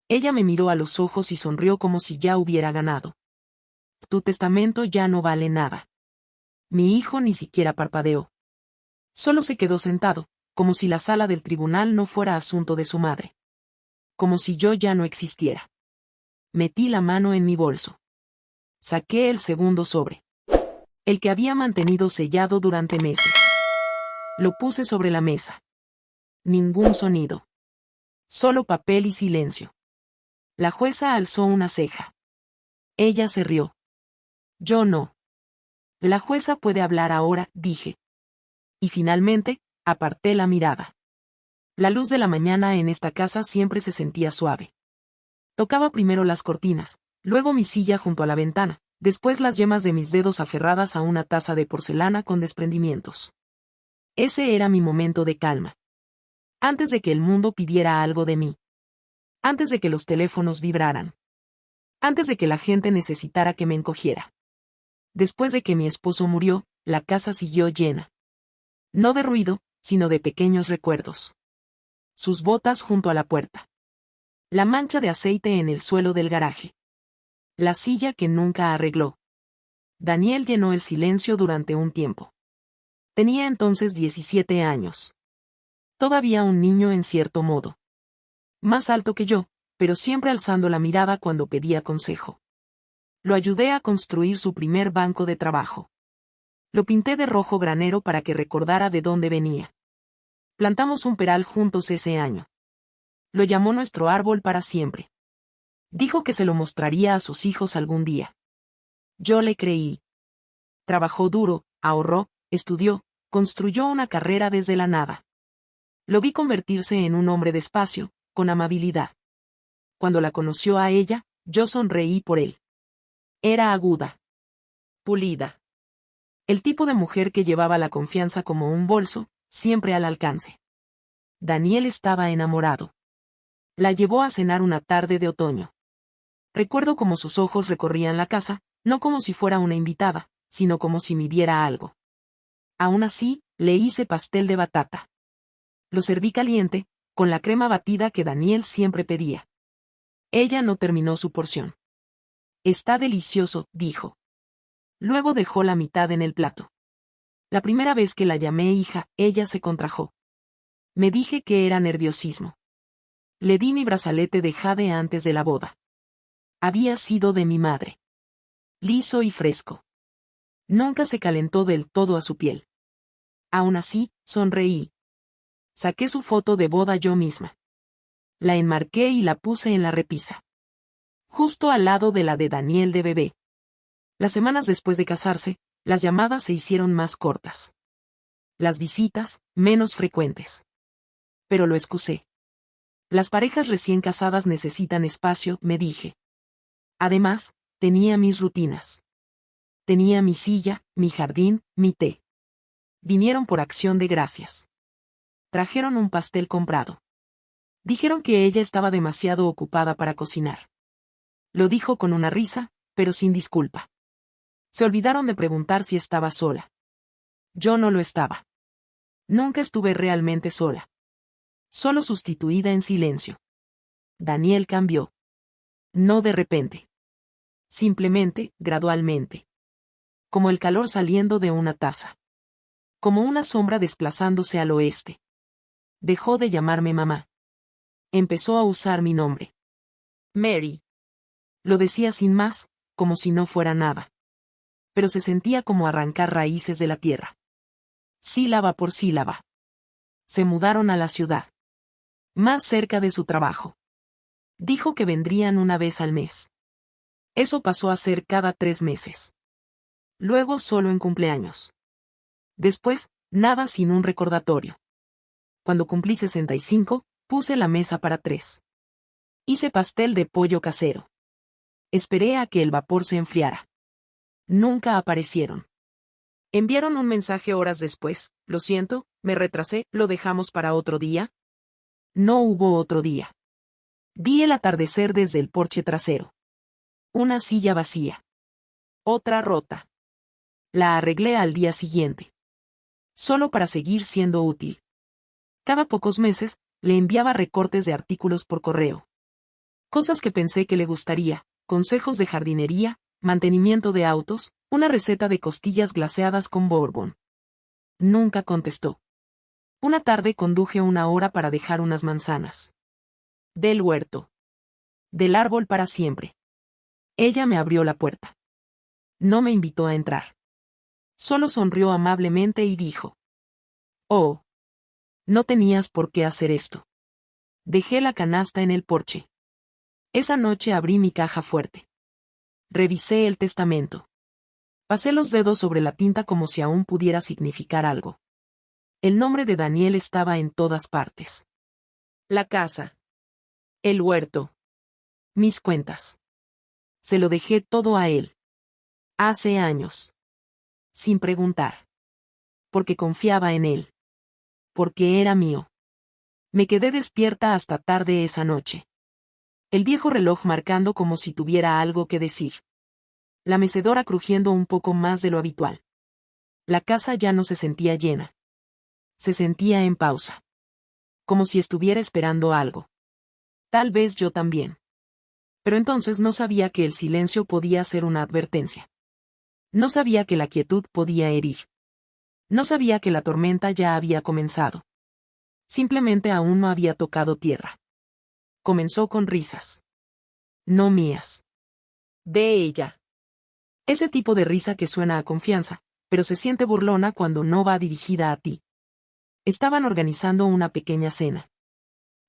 Ella me miró a los ojos y sonrió como si ya hubiera ganado. Tu testamento ya no vale nada. Mi hijo ni siquiera parpadeó. Solo se quedó sentado, como si la sala del tribunal no fuera asunto de su madre. Como si yo ya no existiera. Metí la mano en mi bolso. Saqué el segundo sobre. El que había mantenido sellado durante meses. Lo puse sobre la mesa. Ningún sonido. Solo papel y silencio. La jueza alzó una ceja. Ella se rió. Yo no. La jueza puede hablar ahora, dije. Y finalmente, aparté la mirada. La luz de la mañana en esta casa siempre se sentía suave. Tocaba primero las cortinas, luego mi silla junto a la ventana, después las yemas de mis dedos aferradas a una taza de porcelana con desprendimientos. Ese era mi momento de calma. Antes de que el mundo pidiera algo de mí. Antes de que los teléfonos vibraran. Antes de que la gente necesitara que me encogiera. Después de que mi esposo murió, la casa siguió llena. No de ruido, sino de pequeños recuerdos. Sus botas junto a la puerta. La mancha de aceite en el suelo del garaje. La silla que nunca arregló. Daniel llenó el silencio durante un tiempo. Tenía entonces 17 años. Todavía un niño en cierto modo. Más alto que yo, pero siempre alzando la mirada cuando pedía consejo. Lo ayudé a construir su primer banco de trabajo. Lo pinté de rojo granero para que recordara de dónde venía. Plantamos un peral juntos ese año. Lo llamó nuestro árbol para siempre. Dijo que se lo mostraría a sus hijos algún día. Yo le creí. Trabajó duro, ahorró, estudió, construyó una carrera desde la nada. Lo vi convertirse en un hombre despacio, con amabilidad. Cuando la conoció a ella, yo sonreí por él. Era aguda. Pulida. El tipo de mujer que llevaba la confianza como un bolso, siempre al alcance. Daniel estaba enamorado. La llevó a cenar una tarde de otoño. Recuerdo cómo sus ojos recorrían la casa, no como si fuera una invitada, sino como si midiera algo. Aún así, le hice pastel de batata. Lo serví caliente, con la crema batida que Daniel siempre pedía. Ella no terminó su porción. Está delicioso, dijo. Luego dejó la mitad en el plato. La primera vez que la llamé hija, ella se contrajo. Me dije que era nerviosismo. Le di mi brazalete de jade antes de la boda. Había sido de mi madre. Liso y fresco. Nunca se calentó del todo a su piel. Aún así, sonreí. Saqué su foto de boda yo misma. La enmarqué y la puse en la repisa. Justo al lado de la de Daniel de bebé. Las semanas después de casarse, las llamadas se hicieron más cortas. Las visitas, menos frecuentes. Pero lo excusé. Las parejas recién casadas necesitan espacio, me dije. Además, tenía mis rutinas. Tenía mi silla, mi jardín, mi té. Vinieron por acción de gracias. Trajeron un pastel comprado. Dijeron que ella estaba demasiado ocupada para cocinar. Lo dijo con una risa, pero sin disculpa. Se olvidaron de preguntar si estaba sola. Yo no lo estaba. Nunca estuve realmente sola. Solo sustituida en silencio. Daniel cambió. No de repente. Simplemente, gradualmente. Como el calor saliendo de una taza. Como una sombra desplazándose al oeste. Dejó de llamarme mamá. Empezó a usar mi nombre. Mary. Lo decía sin más, como si no fuera nada. Pero se sentía como arrancar raíces de la tierra. Sílaba por sílaba. Se mudaron a la ciudad. Más cerca de su trabajo. Dijo que vendrían una vez al mes. Eso pasó a ser cada 3 meses. Luego solo en cumpleaños. Después, nada sin un recordatorio. Cuando cumplí 65, puse la mesa para 3. Hice pastel de pollo casero. Esperé a que el vapor se enfriara. Nunca aparecieron. Enviaron un mensaje horas después, lo siento, me retrasé, ¿lo dejamos para otro día? No hubo otro día. Vi el atardecer desde el porche trasero. Una silla vacía. Otra rota. La arreglé al día siguiente. Solo para seguir siendo útil. Cada pocos meses, le enviaba recortes de artículos por correo. Cosas que pensé que le gustaría: consejos de jardinería, mantenimiento de autos, una receta de costillas glaseadas con bourbon. Nunca contestó. Una tarde conduje 1 hora para dejar unas manzanas. Del huerto. Del árbol para siempre. Ella me abrió la puerta. No me invitó a entrar. Solo sonrió amablemente y dijo: «Oh. No tenías por qué hacer esto». Dejé la canasta en el porche. Esa noche abrí mi caja fuerte. Revisé el testamento. Pasé los dedos sobre la tinta como si aún pudiera significar algo. El nombre de Daniel estaba en todas partes. La casa. El huerto. Mis cuentas. Se lo dejé todo a él. Hace años. Sin preguntar. Porque confiaba en él. Porque era mío. Me quedé despierta hasta tarde esa noche. El viejo reloj marcando como si tuviera algo que decir. La mecedora crujiendo un poco más de lo habitual. La casa ya no se sentía llena. Se sentía en pausa. Como si estuviera esperando algo. Tal vez yo también. Pero entonces no sabía que el silencio podía ser una advertencia. No sabía que la quietud podía herir. No sabía que la tormenta ya había comenzado. Simplemente aún no había tocado tierra. Comenzó con risas. No mías. De ella. Ese tipo de risa que suena a confianza, pero se siente burlona cuando no va dirigida a ti. Estaban organizando una pequeña cena.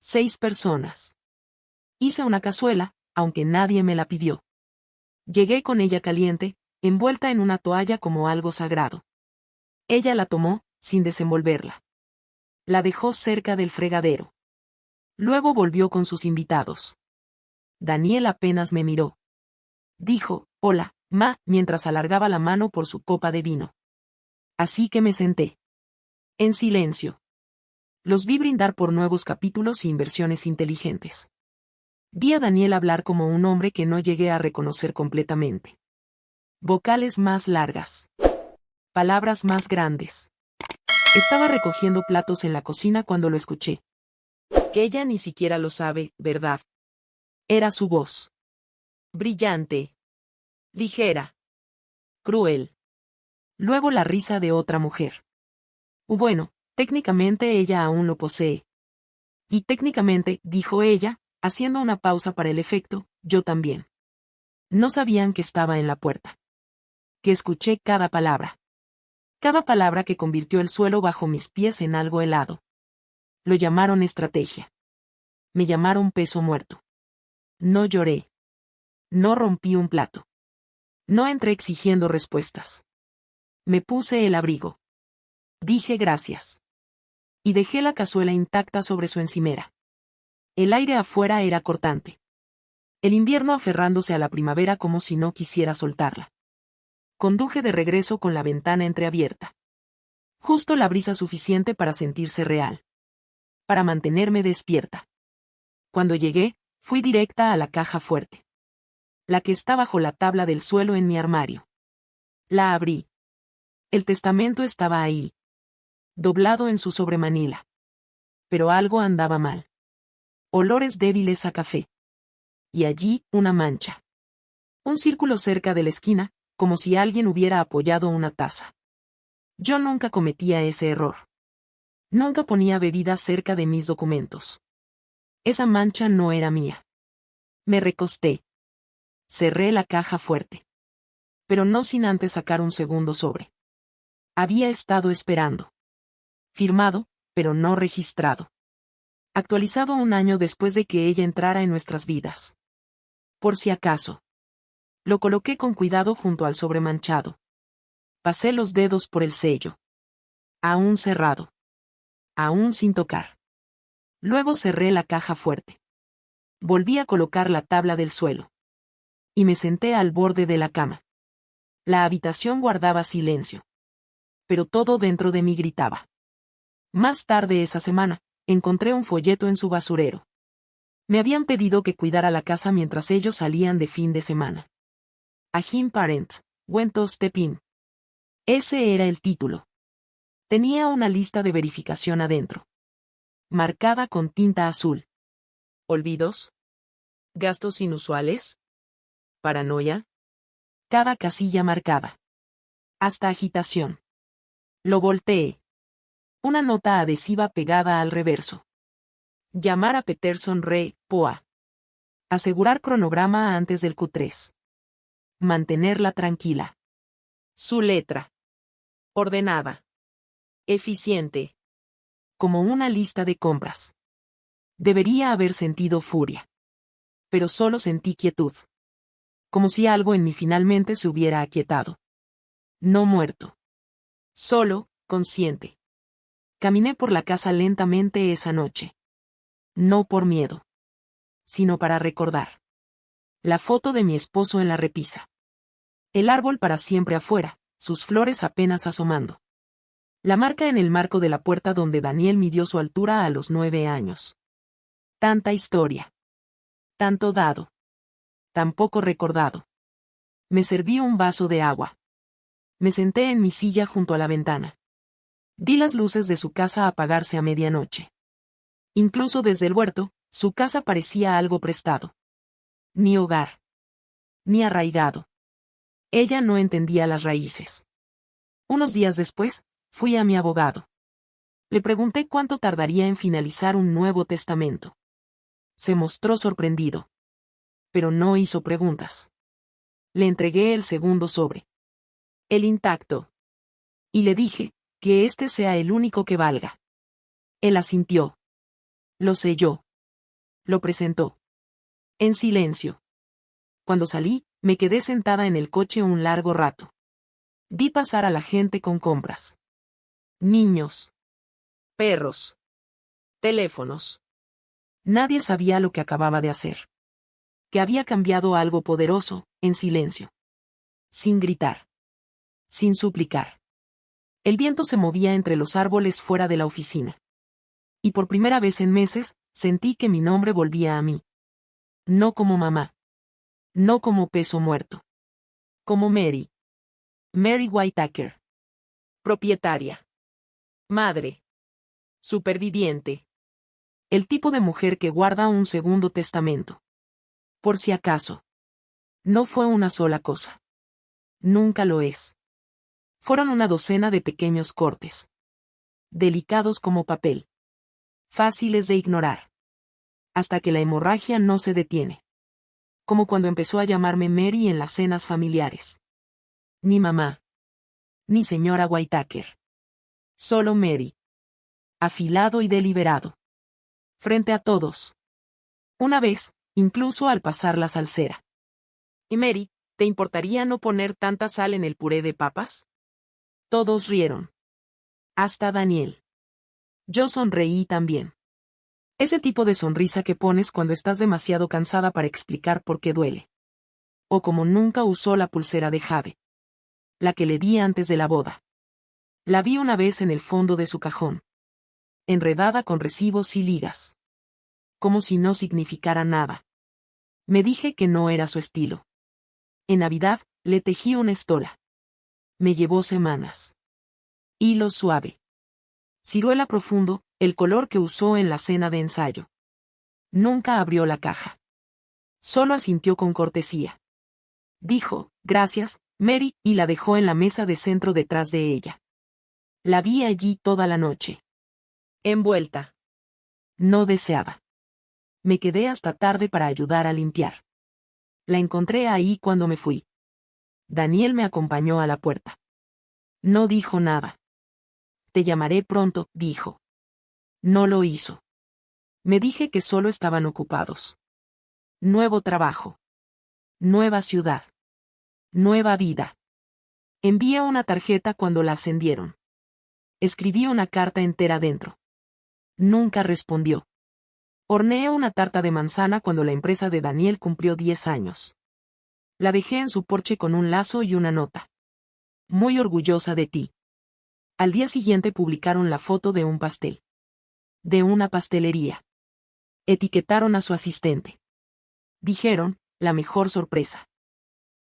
6 personas. Hice una cazuela, aunque nadie me la pidió. Llegué con ella caliente, envuelta en una toalla como algo sagrado. Ella la tomó, sin desenvolverla. La dejó cerca del fregadero. Luego volvió con sus invitados. Daniel apenas me miró. Dijo: «Hola, ma», mientras alargaba la mano por su copa de vino. Así que me senté. En silencio. Los vi brindar por nuevos capítulos y inversiones inteligentes. Vi a Daniel hablar como un hombre que no llegué a reconocer completamente. Vocales más largas. Palabras más grandes. Estaba recogiendo platos en la cocina cuando lo escuché. Que ella ni siquiera lo sabe, ¿verdad? Era su voz. Brillante. Ligera. Cruel. Luego la risa de otra mujer. Bueno, técnicamente ella aún lo posee. Y técnicamente, dijo ella, haciendo una pausa para el efecto, yo también. No sabían que estaba en la puerta. Que escuché cada palabra. Cada palabra que convirtió el suelo bajo mis pies en algo helado. Lo llamaron estrategia. Me llamaron peso muerto. No lloré. No rompí un plato. No entré exigiendo respuestas. Me puse el abrigo. Dije gracias. Y dejé la cazuela intacta sobre su encimera. El aire afuera era cortante. El invierno aferrándose a la primavera como si no quisiera soltarla. Conduje de regreso con la ventana entreabierta. Justo la brisa suficiente para sentirse real. Para mantenerme despierta. Cuando llegué, fui directa a la caja fuerte. La que está bajo la tabla del suelo en mi armario. La abrí. El testamento estaba ahí. Doblado en su sobremanila. Pero algo andaba mal. Olores débiles a café. Y allí, una mancha. Un círculo cerca de la esquina, como si alguien hubiera apoyado una taza. Yo nunca cometía ese error. Nunca ponía bebida cerca de mis documentos. Esa mancha no era mía. Me recosté. Cerré la caja fuerte. Pero no sin antes sacar un segundo sobre. Había estado esperando. Firmado, pero no registrado. Actualizado 1 año después de que ella entrara en nuestras vidas. Por si acaso. Lo coloqué con cuidado junto al sobre manchado. Pasé los dedos por el sello. Aún cerrado. Aún sin tocar. Luego cerré la caja fuerte. Volví a colocar la tabla del suelo. Y me senté al borde de la cama. La habitación guardaba silencio. Pero todo dentro de mí gritaba. Más tarde esa semana, encontré un folleto en su basurero. Me habían pedido que cuidara la casa mientras ellos salían de fin de semana. A Him Parents, Went to Step In. Ese era el título. Tenía una lista de verificación adentro. Marcada con tinta azul. ¿Olvidos? ¿Gastos inusuales? ¿Paranoia? Cada casilla marcada. Hasta agitación. Lo volteé. Una nota adhesiva pegada al reverso. Llamar a Peterson Re, POA. Asegurar cronograma antes del Q3. Mantenerla tranquila. Su letra. Ordenada. Eficiente. Como una lista de compras. Debería haber sentido furia. Pero solo sentí quietud. Como si algo en mí finalmente se hubiera aquietado. No muerto. Solo, consciente. Caminé por la casa lentamente esa noche. No por miedo. Sino para recordar. La foto de mi esposo en la repisa. El árbol para siempre afuera, sus flores apenas asomando. La marca en el marco de la puerta donde Daniel midió su altura a los 9 años. Tanta historia. Tanto dado. Tan poco recordado. Me serví un vaso de agua. Me senté en mi silla junto a la ventana. Vi las luces de su casa apagarse a medianoche. Incluso desde el huerto, su casa parecía algo prestado. Ni hogar. Ni arraigado. Ella no entendía las raíces. Unos días después, fui a mi abogado. Le pregunté cuánto tardaría en finalizar un nuevo testamento. Se mostró sorprendido. Pero no hizo preguntas. Le entregué el segundo sobre. El intacto. Y le dije, que este sea el único que valga. Él asintió. Lo selló. Lo presentó. En silencio. Cuando salí, me quedé sentada en el coche un largo rato. Vi pasar a la gente con compras. Niños. Perros. Teléfonos. Nadie sabía lo que acababa de hacer. Que había cambiado algo poderoso, en silencio. Sin gritar. Sin suplicar. El viento se movía entre los árboles fuera de la oficina. Y por primera vez en meses, sentí que mi nombre volvía a mí. No como mamá. No como peso muerto. Como Mary. Mary Whitaker. Propietaria. Madre. Superviviente. El tipo de mujer que guarda un segundo testamento. Por si acaso. No fue una sola cosa. Nunca lo es. Fueron una docena de pequeños cortes. Delicados como papel. Fáciles de ignorar. Hasta que la hemorragia no se detiene. Como cuando empezó a llamarme Mary en las cenas familiares. Ni mamá. Ni señora Whitaker. Solo Mary. Afilado y deliberado. Frente a todos. Una vez, incluso al pasar la salsera. ¿Y Mary, te importaría no poner tanta sal en el puré de papas? Todos rieron. Hasta Daniel. Yo sonreí también. Ese tipo de sonrisa que pones cuando estás demasiado cansada para explicar por qué duele. O como nunca usó la pulsera de jade. La que le di antes de la boda. La vi una vez en el fondo de su cajón. Enredada con recibos y ligas. Como si no significara nada. Me dije que no era su estilo. En Navidad, le tejí una estola. Me llevó semanas. Hilo suave. Ciruela profundo, el color que usó en la cena de ensayo. Nunca abrió la caja. Solo asintió con cortesía. Dijo, gracias, Mary, y la dejó en la mesa de centro detrás de ella. La vi allí toda la noche. Envuelta. No deseaba. Me quedé hasta tarde para ayudar a limpiar. La encontré ahí cuando me fui. Daniel me acompañó a la puerta. No dijo nada. Te llamaré pronto, dijo. No lo hizo. Me dije que solo estaban ocupados. Nuevo trabajo. Nueva ciudad. Nueva vida. Envié una tarjeta cuando la ascendieron. Escribí una carta entera dentro. Nunca respondió. Horneé una tarta de manzana cuando la empresa de Daniel cumplió 10 años. La dejé en su porche con un lazo y una nota. Muy orgullosa de ti. Al día siguiente publicaron la foto de un pastel. De una pastelería. Etiquetaron a su asistente. Dijeron, la mejor sorpresa.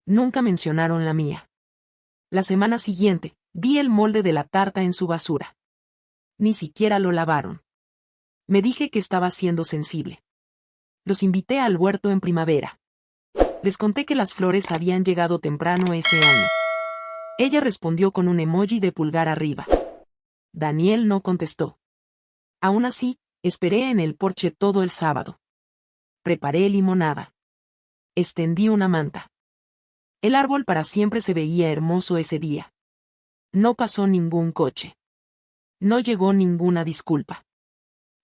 Nunca mencionaron la mía. La semana siguiente, vi el molde de la tarta en su basura. Ni siquiera lo lavaron. Me dije que estaba siendo sensible. Los invité al huerto en primavera. Les conté que las flores habían llegado temprano ese año. Ella respondió con un emoji de pulgar arriba. Daniel no contestó. Aún así, esperé en el porche todo el sábado. Preparé limonada. Extendí una manta. El árbol para siempre se veía hermoso ese día. No pasó ningún coche. No llegó ninguna disculpa.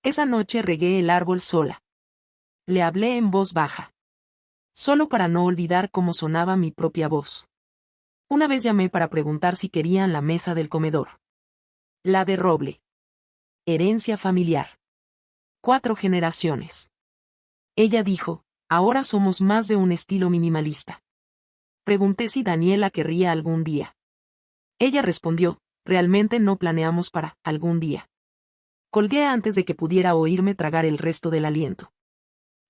Esa noche regué el árbol sola. Le hablé en voz baja. Solo para no olvidar cómo sonaba mi propia voz. Una vez llamé para preguntar si querían la mesa del comedor. La de roble. Herencia familiar. 4 generaciones. Ella dijo, ahora somos más de un estilo minimalista. Pregunté si Daniela querría algún día. Ella respondió, realmente no planeamos para algún día. Colgué antes de que pudiera oírme tragar el resto del aliento.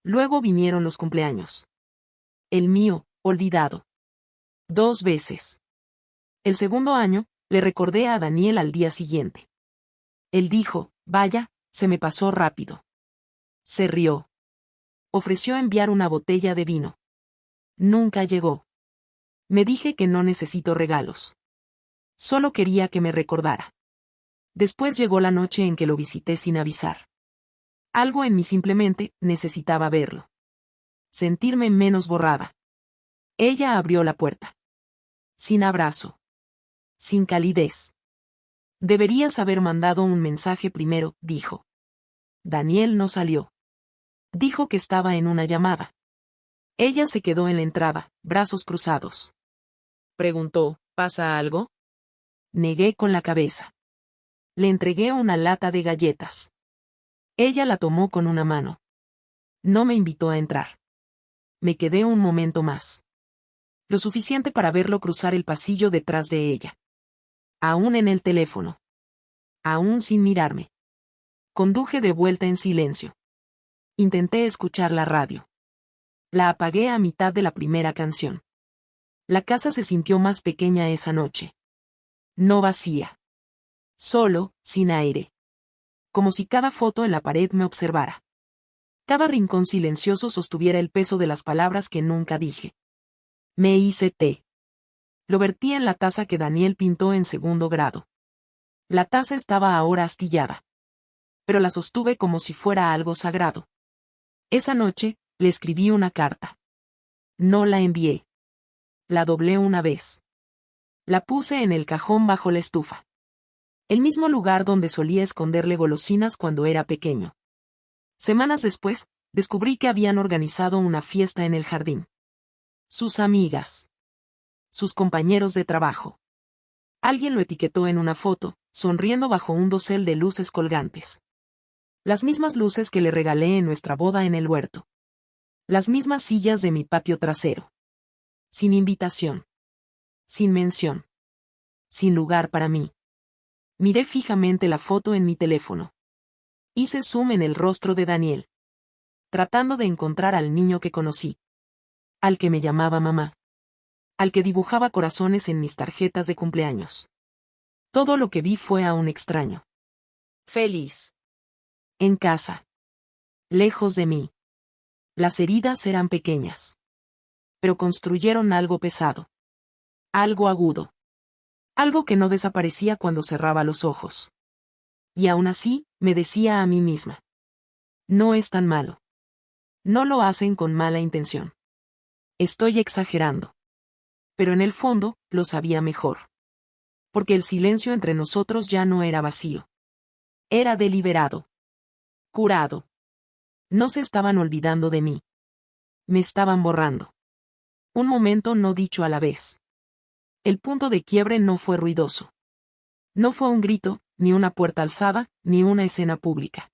Luego vinieron los cumpleaños. El mío, olvidado. 2 veces. El segundo año, le recordé a Daniel al día siguiente. Él dijo, vaya, se me pasó rápido. Se rió. Ofreció enviar una botella de vino. Nunca llegó. Me dije que no necesito regalos. Solo quería que me recordara. Después llegó la noche en que lo visité sin avisar. Algo en mí simplemente necesitaba verlo. Sentirme menos borrada. Ella abrió la puerta. Sin abrazo. Sin calidez. Deberías haber mandado un mensaje primero, dijo. Daniel no salió. Dijo que estaba en una llamada. Ella se quedó en la entrada, brazos cruzados. Preguntó, ¿pasa algo? Negué con la cabeza. Le entregué una lata de galletas. Ella la tomó con una mano. No me invitó a entrar. Me quedé un momento más. Lo suficiente para verlo cruzar el pasillo detrás de ella. Aún en el teléfono. Aún sin mirarme. Conduje de vuelta en silencio. Intenté escuchar la radio. La apagué a mitad de la primera canción. La casa se sintió más pequeña esa noche. No vacía. Solo, sin aire. Como si cada foto en la pared me observara. Cada rincón silencioso sostuviera el peso de las palabras que nunca dije. Me hice té. Lo vertí en la taza que Daniel pintó en segundo grado. La taza estaba ahora astillada. Pero la sostuve como si fuera algo sagrado. Esa noche, le escribí una carta. No la envié. La doblé una vez. La puse en el cajón bajo la estufa. El mismo lugar donde solía esconderle golosinas cuando era pequeño. Semanas después, descubrí que habían organizado una fiesta en el jardín. Sus amigas. Sus compañeros de trabajo. Alguien lo etiquetó en una foto, sonriendo bajo un dosel de luces colgantes. Las mismas luces que le regalé en nuestra boda en el huerto. Las mismas sillas de mi patio trasero. Sin invitación. Sin mención. Sin lugar para mí. Miré fijamente la foto en mi teléfono. Hice zoom en el rostro de Daniel. Tratando de encontrar al niño que conocí. Al que me llamaba mamá. Al que dibujaba corazones en mis tarjetas de cumpleaños. Todo lo que vi fue a un extraño. Feliz. En casa. Lejos de mí. Las heridas eran pequeñas. Pero construyeron algo pesado. Algo agudo. Algo que no desaparecía cuando cerraba los ojos. Y aún así, me decía a mí misma. No es tan malo. No lo hacen con mala intención. Estoy exagerando. Pero en el fondo, lo sabía mejor. Porque el silencio entre nosotros ya no era vacío. Era deliberado. Curado. No se estaban olvidando de mí. Me estaban borrando. Un momento no dicho a la vez. El punto de quiebre no fue ruidoso. No fue un grito, ni una puerta alzada, ni una escena pública.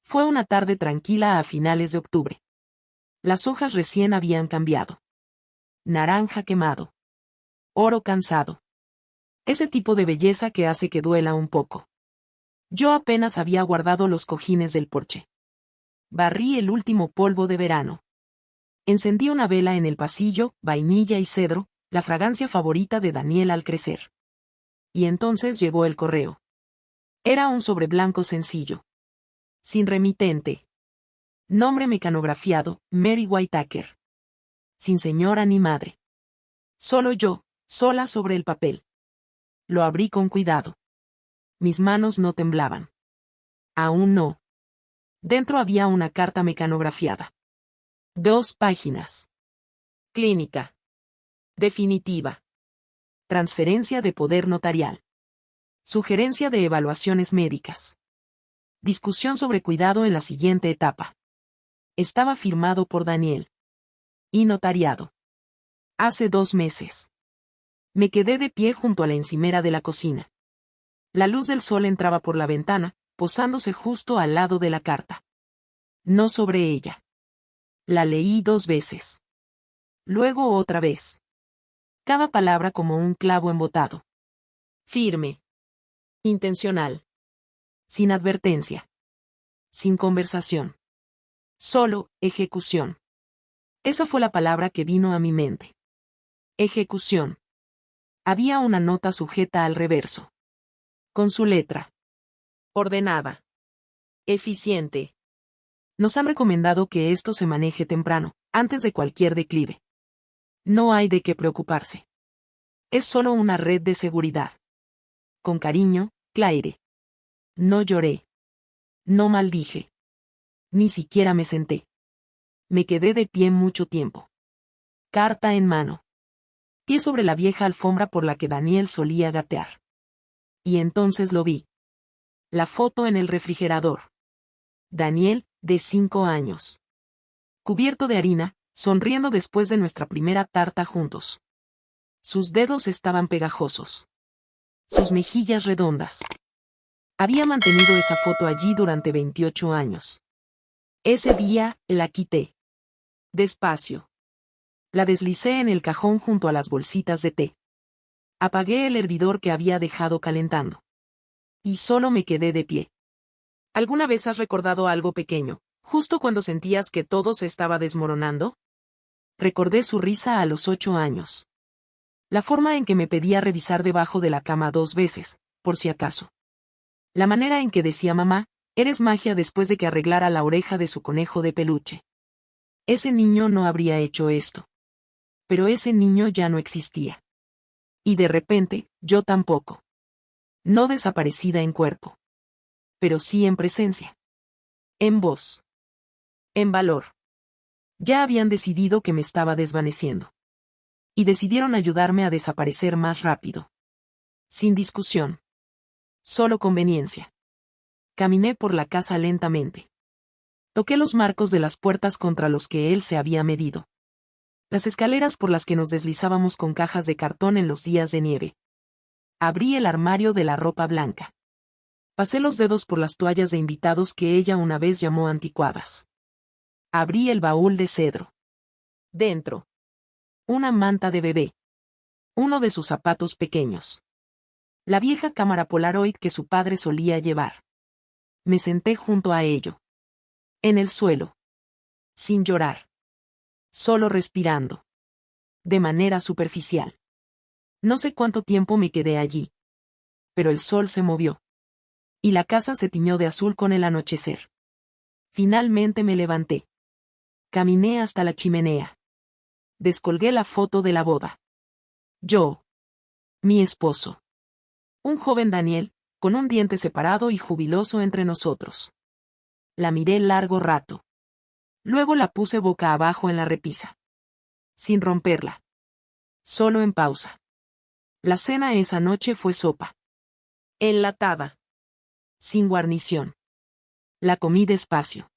Fue una tarde tranquila a finales de octubre. Las hojas recién habían cambiado. Naranja quemado. Oro cansado. Ese tipo de belleza que hace que duela un poco. Yo apenas había guardado los cojines del porche. Barrí el último polvo de verano. Encendí una vela en el pasillo, vainilla y cedro, la fragancia favorita de Daniel al crecer. Y entonces llegó el correo. Era un sobre blanco sencillo. Sin remitente. Nombre mecanografiado, Mary Whitaker. Sin señora ni madre. Solo yo, sola sobre el papel. Lo abrí con cuidado. Mis manos no temblaban. Aún no. Dentro había una carta mecanografiada. 2 páginas. Clínica. Definitiva. Transferencia de poder notarial. Sugerencia de evaluaciones médicas. Discusión sobre cuidado en la siguiente etapa. Estaba firmado por Daniel. Y notariado. Hace 2 meses. Me quedé de pie junto a la encimera de la cocina. La luz del sol entraba por la ventana, posándose justo al lado de la carta. No sobre ella. La leí 2 veces. Luego otra vez. Cada palabra como un clavo embotado. Firme. Intencional. Sin advertencia. Sin conversación. Solo, ejecución. Esa fue la palabra que vino a mi mente. Ejecución. Había una nota sujeta al reverso. Con su letra. Ordenada. Eficiente. Nos han recomendado que esto se maneje temprano, antes de cualquier declive. No hay de qué preocuparse. Es solo una red de seguridad. Con cariño, Claire. No lloré. No maldije. Ni siquiera me senté. Me quedé de pie mucho tiempo. Carta en mano. Pie sobre la vieja alfombra por la que Daniel solía gatear. Y entonces lo vi. La foto en el refrigerador. Daniel, de 5 años. Cubierto de harina, sonriendo después de nuestra primera tarta juntos. Sus dedos estaban pegajosos. Sus mejillas redondas. Había mantenido esa foto allí durante 28 años. Ese día, la quité. Despacio. La deslicé en el cajón junto a las bolsitas de té. Apagué el hervidor que había dejado calentando. Y solo me quedé de pie. ¿Alguna vez has recordado algo pequeño, justo cuando sentías que todo se estaba desmoronando? Recordé su risa a los 8 años. La forma en que me pedía revisar debajo de la cama 2 veces, por si acaso. La manera en que decía mamá, eres magia después de que arreglara la oreja de su conejo de peluche. Ese niño no habría hecho esto. Pero ese niño ya no existía. Y de repente, yo tampoco. No desaparecida en cuerpo. Pero sí en presencia. En voz. En valor. Ya habían decidido que me estaba desvaneciendo. Y decidieron ayudarme a desaparecer más rápido. Sin discusión. Solo conveniencia. Caminé por la casa lentamente. Toqué los marcos de las puertas contra los que él se había medido. Las escaleras por las que nos deslizábamos con cajas de cartón en los días de nieve. Abrí el armario de la ropa blanca. Pasé los dedos por las toallas de invitados que ella una vez llamó anticuadas. Abrí el baúl de cedro. Dentro. Una manta de bebé. Uno de sus zapatos pequeños. La vieja cámara Polaroid que su padre solía llevar. Me senté junto a ello. En el suelo. Sin llorar. Solo respirando. De manera superficial. No sé cuánto tiempo me quedé allí. Pero el sol se movió. Y la casa se tiñó de azul con el anochecer. Finalmente me levanté. Caminé hasta la chimenea. Descolgué la foto de la boda. Yo. Mi esposo. Un joven Daniel, con un diente separado y jubiloso entre nosotros. La miré largo rato. Luego la puse boca abajo en la repisa. Sin romperla. Solo en pausa. La cena esa noche fue sopa. Enlatada. Sin guarnición. La comí despacio.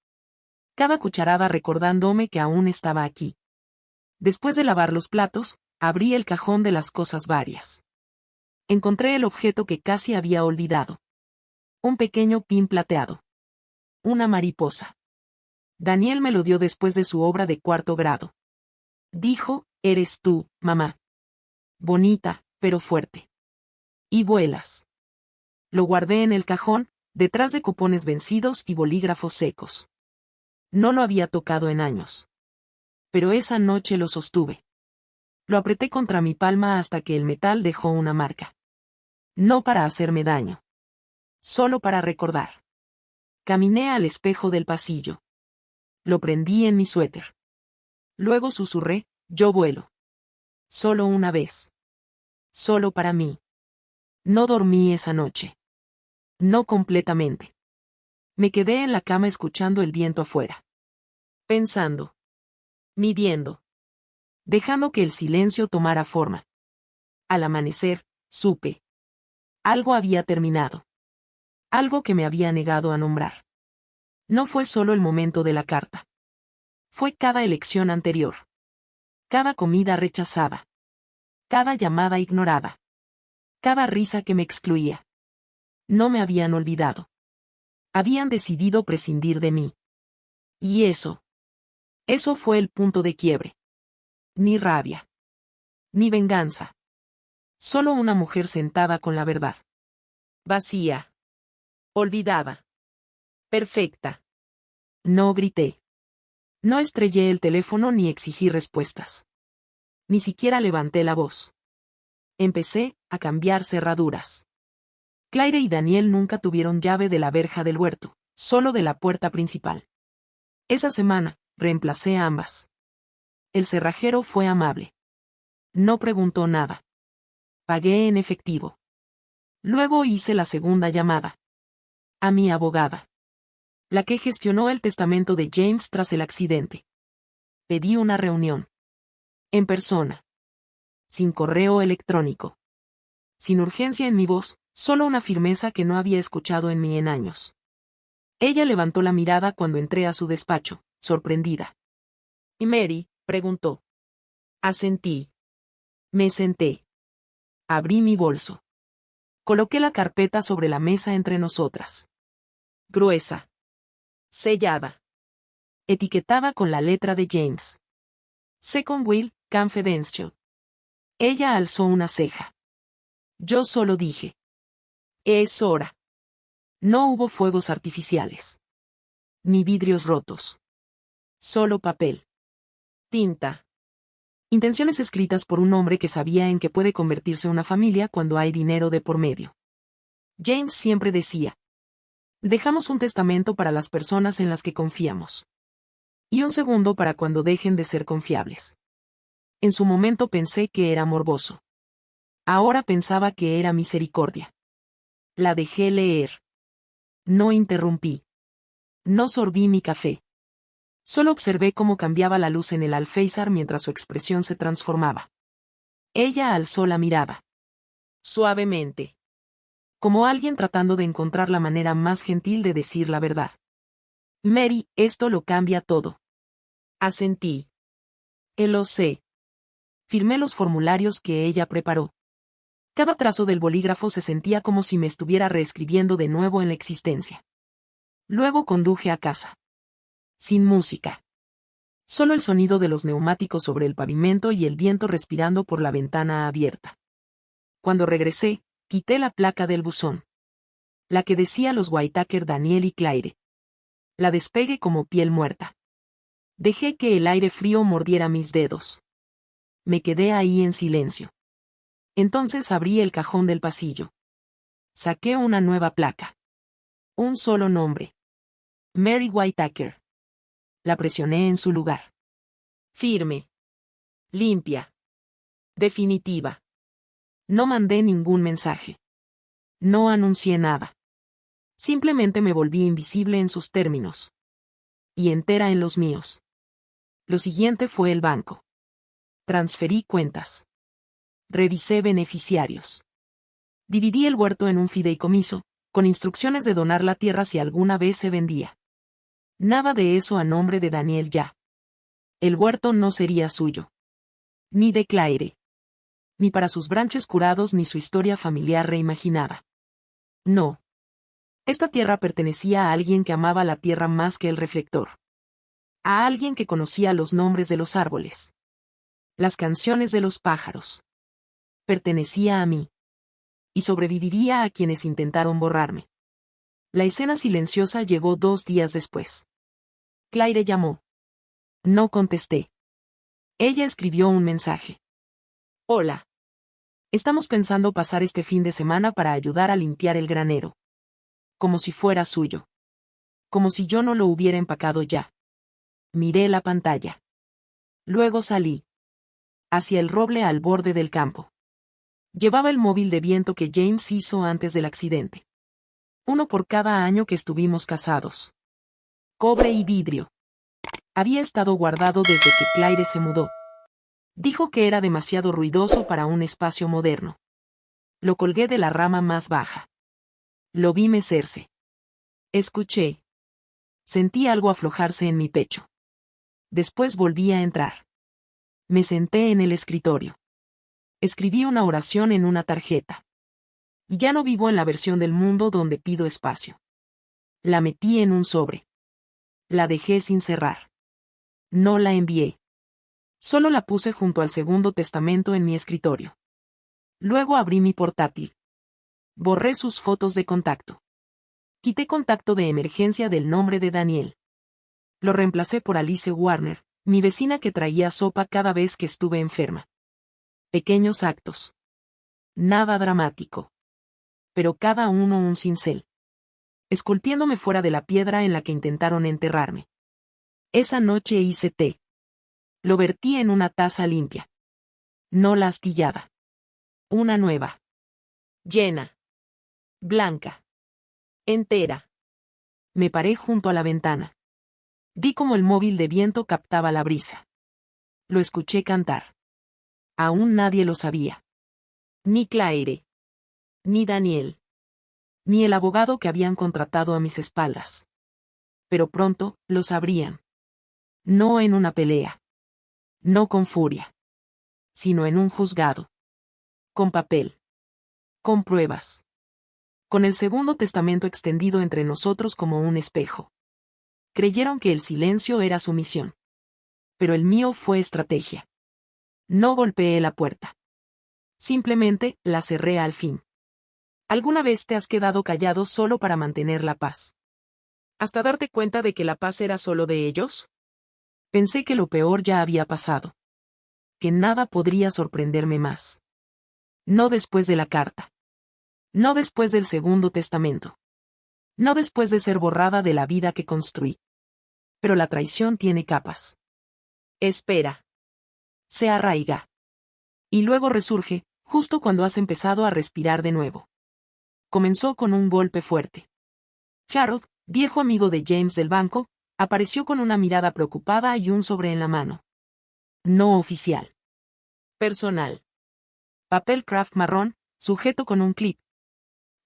Cada cucharada recordándome que aún estaba aquí. Después de lavar los platos, abrí el cajón de las cosas varias. Encontré el objeto que casi había olvidado. Un pequeño pin plateado. Una mariposa. Daniel me lo dio después de su obra de 4º grado. Dijo, eres tú, mamá. Bonita, pero fuerte. Y vuelas. Lo guardé en el cajón, detrás de cupones vencidos y bolígrafos secos. No lo había tocado en años. Pero esa noche lo sostuve. Lo apreté contra mi palma hasta que el metal dejó una marca. No para hacerme daño. Solo para recordar. Caminé al espejo del pasillo. Lo prendí en mi suéter. Luego susurré, yo vuelo. Solo una vez. Solo para mí. No dormí esa noche. No completamente. Me quedé en la cama escuchando el viento afuera. Pensando. Midiendo. Dejando que el silencio tomara forma. Al amanecer, supe. Algo había terminado. Algo que me había negado a nombrar. No fue solo el momento de la carta. Fue cada elección anterior. Cada comida rechazada. Cada llamada ignorada. Cada risa que me excluía. No me habían olvidado. Habían decidido prescindir de mí. Y eso fue el punto de quiebre. Ni rabia. Ni venganza. Solo una mujer sentada con la verdad. Vacía. Olvidada. Perfecta. No grité. No estrellé el teléfono ni exigí respuestas. Ni siquiera levanté la voz. Empecé a cambiar cerraduras. Claire y Daniel nunca tuvieron llave de la verja del huerto, solo de la puerta principal. Esa semana, reemplacé a ambas. El cerrajero fue amable. No preguntó nada. Pagué en efectivo. Luego hice la segunda llamada. A mi abogada. La que gestionó el testamento de James tras el accidente. Pedí una reunión. En persona. Sin correo electrónico. Sin urgencia en mi voz, solo una firmeza que no había escuchado en mí en años. Ella levantó la mirada cuando entré a su despacho, sorprendida. ¿Y Mary?, preguntó. Asentí. Me senté. Abrí mi bolso. Coloqué la carpeta sobre la mesa entre nosotras. Gruesa. Sellada. Etiquetada con la letra de James. Second Will, Confidential. Ella alzó una ceja. Yo solo dije. Es hora. No hubo fuegos artificiales. Ni vidrios rotos. Solo papel. Tinta. Intenciones escritas por un hombre que sabía en qué puede convertirse una familia cuando hay dinero de por medio. James siempre decía. Dejamos un testamento para las personas en las que confiamos. Y un segundo para cuando dejen de ser confiables. En su momento pensé que era morboso. Ahora pensaba que era misericordia. La dejé leer. No interrumpí. No sorbí mi café. Solo observé cómo cambiaba la luz en el alféizar mientras su expresión se transformaba. Ella alzó la mirada. Suavemente. Como alguien tratando de encontrar la manera más gentil de decir la verdad. Mary, esto lo cambia todo. Asentí. Lo sé. Firmé los formularios que ella preparó. Cada trazo del bolígrafo se sentía como si me estuviera reescribiendo de nuevo en la existencia. Luego conduje a casa. Sin música. Solo el sonido de los neumáticos sobre el pavimento y el viento respirando por la ventana abierta. Cuando regresé, quité la placa del buzón. La que decía los Whitaker Daniel y Claire. La despegué como piel muerta. Dejé que el aire frío mordiera mis dedos. Me quedé ahí en silencio. Entonces abrí el cajón del pasillo. Saqué una nueva placa. Un solo nombre. Mary Whitaker. La presioné en su lugar. Firme. Limpia. Definitiva. No mandé ningún mensaje. No anuncié nada. Simplemente me volví invisible en sus términos. Y entera en los míos. Lo siguiente fue el banco. Transferí cuentas. Revisé beneficiarios. Dividí el huerto en un fideicomiso, con instrucciones de donar la tierra si alguna vez se vendía. Nada de eso a nombre de Daniel ya. El huerto no sería suyo. Ni de Claire. Ni para sus branches curados ni su historia familiar reimaginada. No. Esta tierra pertenecía a alguien que amaba la tierra más que el reflector. A alguien que conocía los nombres de los árboles. Las canciones de los pájaros. Pertenecía a mí. Y sobreviviría a quienes intentaron borrarme. La escena silenciosa llegó 2 días después. Claire llamó. No contesté. Ella escribió un mensaje. Hola. Estamos pensando pasar este fin de semana para ayudar a limpiar el granero. Como si fuera suyo. Como si yo no lo hubiera empacado ya. Miré la pantalla. Luego salí. Hacia el roble al borde del campo. Llevaba el móvil de viento que James hizo antes del accidente. Uno por cada año que estuvimos casados. Cobre y vidrio. Había estado guardado desde que Claire se mudó. Dijo que era demasiado ruidoso para un espacio moderno. Lo colgué de la rama más baja. Lo vi mecerse. Escuché. Sentí algo aflojarse en mi pecho. Después volví a entrar. Me senté en el escritorio. Escribí una oración en una tarjeta. Ya no vivo en la versión del mundo donde pido espacio. La metí en un sobre. La dejé sin cerrar. No la envié. Solo la puse junto al Segundo Testamento en mi escritorio. Luego abrí mi portátil. Borré sus fotos de contacto. Quité contacto de emergencia del nombre de Daniel. Lo reemplacé por Alice Warner, mi vecina que traía sopa cada vez que estuve enferma. Pequeños actos. Nada dramático. Pero cada uno un cincel. Esculpiéndome fuera de la piedra en la que intentaron enterrarme. Esa noche hice té. Lo vertí en una taza limpia. No la astillada. Una nueva. Llena. Blanca. Entera. Me paré junto a la ventana. Vi cómo el móvil de viento captaba la brisa. Lo escuché cantar. Aún nadie lo sabía. Ni Claire. Ni Daniel. Ni el abogado que habían contratado a mis espaldas. Pero pronto, lo sabrían. No en una pelea. No con furia. Sino en un juzgado. Con papel. Con pruebas. Con el Segundo Testamento extendido entre nosotros como un espejo. Creyeron que el silencio era sumisión. Pero el mío fue estrategia. No golpeé la puerta. Simplemente, la cerré al fin. ¿Alguna vez te has quedado callado solo para mantener la paz? ¿Hasta darte cuenta de que la paz era solo de ellos? Pensé que lo peor ya había pasado. Que nada podría sorprenderme más. No después de la carta. No después del Segundo Testamento. No después de ser borrada de la vida que construí. Pero la traición tiene capas. Espera. Se arraiga. Y luego resurge, justo cuando has empezado a respirar de nuevo. Comenzó con un golpe fuerte. Harold, viejo amigo de James del banco, apareció con una mirada preocupada y un sobre en la mano. No oficial. Personal. Papel craft marrón, sujeto con un clip.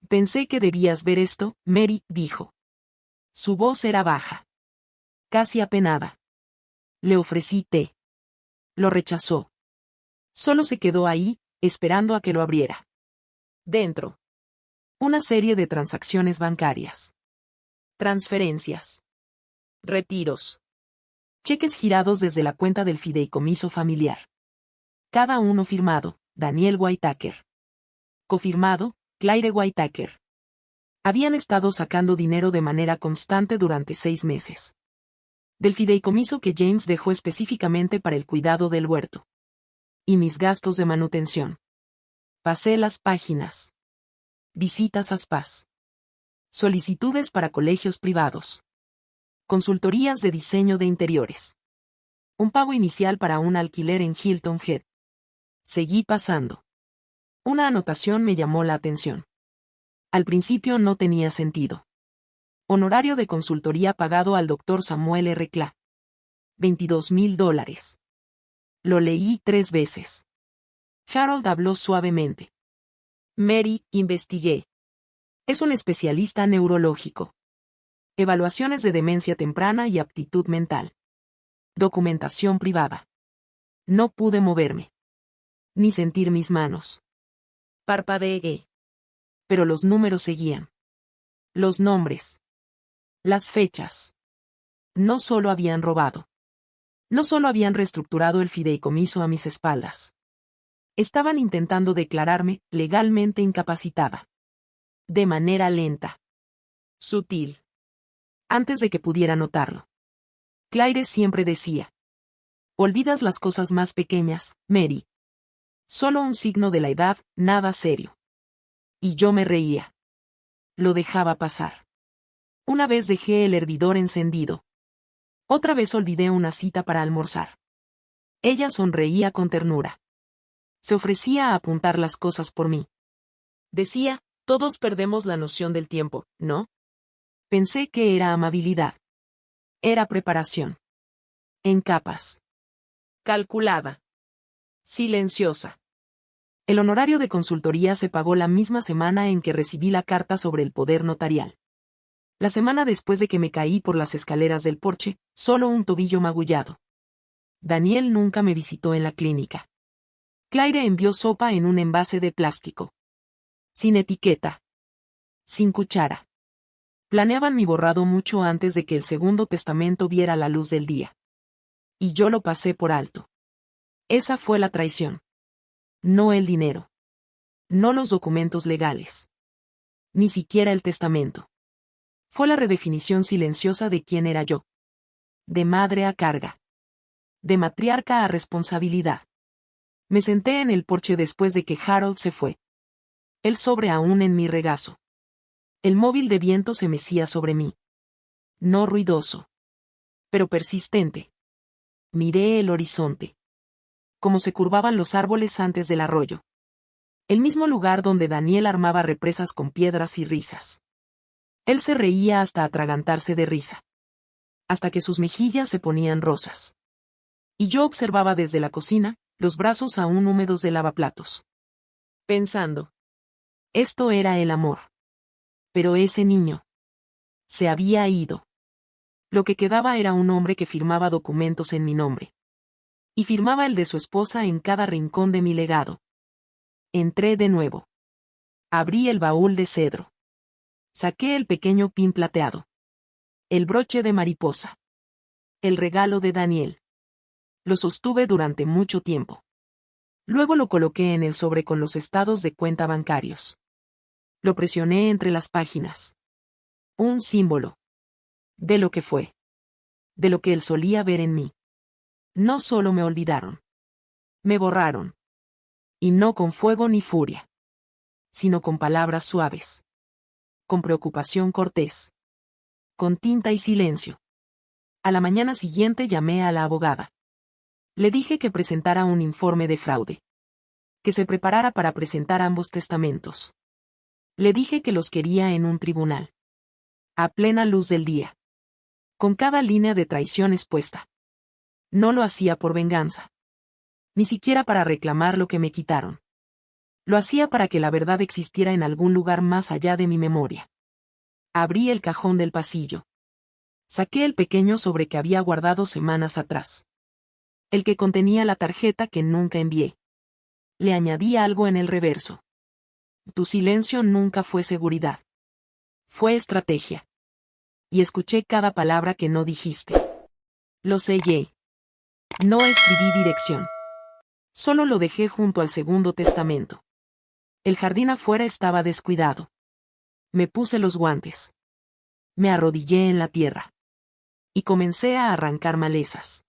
Pensé que debías ver esto, Mary, dijo. Su voz era baja. Casi apenada. Le ofrecí té. Lo rechazó. Solo se quedó ahí, esperando a que lo abriera. Dentro. Una serie de transacciones bancarias. Transferencias. Retiros. Cheques girados desde la cuenta del fideicomiso familiar. Cada uno firmado, Daniel Whitaker. Cofirmado, Claire Whitaker. Habían estado sacando dinero de manera constante durante 6 meses. Del fideicomiso que James dejó específicamente para el cuidado del huerto. Y mis gastos de manutención. Pasé las páginas. Visitas a spas. Solicitudes para colegios privados. Consultorías de diseño de interiores. Un pago inicial para un alquiler en Hilton Head. Seguí pasando. Una anotación me llamó la atención. Al principio no tenía sentido. Honorario de consultoría pagado al Dr. Samuel R. Cla. $22,000. Lo leí 3 veces. Harold habló suavemente. Mary, investigué. Es un especialista neurológico. Evaluaciones de demencia temprana y aptitud mental. Documentación privada. No pude moverme. Ni sentir mis manos. Parpadeé. Pero los números seguían. Los nombres. Las fechas. No solo habían robado. No solo habían reestructurado el fideicomiso a mis espaldas. Estaban intentando declararme legalmente incapacitada. De manera lenta. Sutil. Antes de que pudiera notarlo. Claire siempre decía. Olvidas las cosas más pequeñas, Mary. Solo un signo de la edad, nada serio. Y yo me reía. Lo dejaba pasar. Una vez dejé el hervidor encendido. Otra vez olvidé una cita para almorzar. Ella sonreía con ternura. Se ofrecía a apuntar las cosas por mí. Decía, todos perdemos la noción del tiempo, ¿no? Pensé que era amabilidad. Era preparación. En capas. Calculada. Silenciosa. El honorario de consultoría se pagó la misma semana en que recibí la carta sobre el poder notarial. La semana después de que me caí por las escaleras del porche, solo un tobillo magullado. Daniel nunca me visitó en la clínica. Claire envió sopa en un envase de plástico. Sin etiqueta. Sin cuchara. Planeaban mi borrado mucho antes de que el segundo testamento viera la luz del día. Y yo lo pasé por alto. Esa fue la traición. No el dinero. No los documentos legales. Ni siquiera el testamento. Fue la redefinición silenciosa de quién era yo. De madre a carga. De matriarca a responsabilidad. Me senté en el porche después de que Harold se fue. El sobre aún en mi regazo. El móvil de viento se mecía sobre mí. No ruidoso. Pero persistente. Miré el horizonte. Como se curvaban los árboles antes del arroyo. El mismo lugar donde Daniel armaba represas con piedras y risas. Él se reía hasta atragantarse de risa. Hasta que sus mejillas se ponían rosas. Y yo observaba desde la cocina, los brazos aún húmedos de lavaplatos. Pensando. Esto era el amor. Pero ese niño. Se había ido. Lo que quedaba era un hombre que firmaba documentos en mi nombre. Y firmaba el de su esposa en cada rincón de mi legado. Entré de nuevo. Abrí el baúl de cedro. Saqué el pequeño pin plateado. El broche de mariposa. El regalo de Daniel. Lo sostuve durante mucho tiempo. Luego lo coloqué en el sobre con los estados de cuenta bancarios. Lo presioné entre las páginas. Un símbolo. De lo que fue. De lo que él solía ver en mí. No solo me olvidaron. Me borraron. Y no con fuego ni furia. Sino con palabras suaves. Con preocupación cortés. Con tinta y silencio. A la mañana siguiente llamé a la abogada. Le dije que presentara un informe de fraude. Que se preparara para presentar ambos testamentos. Le dije que los quería en un tribunal. A plena luz del día. Con cada línea de traición expuesta. No lo hacía por venganza. Ni siquiera para reclamar lo que me quitaron. Lo hacía para que la verdad existiera en algún lugar más allá de mi memoria. Abrí el cajón del pasillo. Saqué el pequeño sobre que había guardado semanas atrás. El que contenía la tarjeta que nunca envié. Le añadí algo en el reverso. Tu silencio nunca fue seguridad. Fue estrategia. Y escuché cada palabra que no dijiste. Lo sellé. No escribí dirección. Solo lo dejé junto al segundo testamento. El jardín afuera estaba descuidado. Me puse los guantes. Me arrodillé en la tierra. Y comencé a arrancar malezas.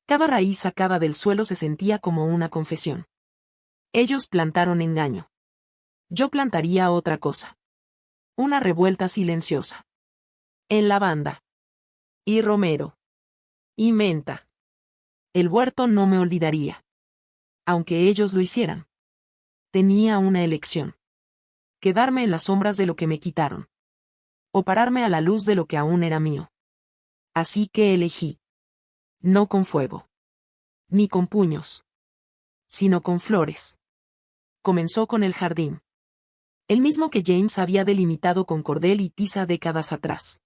Cada raíz sacada del suelo se sentía como una confesión. Ellos plantaron engaño. Yo plantaría otra cosa. Una revuelta silenciosa. En lavanda. Y romero. Y menta. El huerto no me olvidaría. Aunque ellos lo hicieran. Tenía una elección. Quedarme en las sombras de lo que me quitaron. O pararme a la luz de lo que aún era mío. Así que elegí. No con fuego. Ni con puños. Sino con flores. Comenzó con el jardín. El mismo que James había delimitado con cordel y tiza décadas atrás.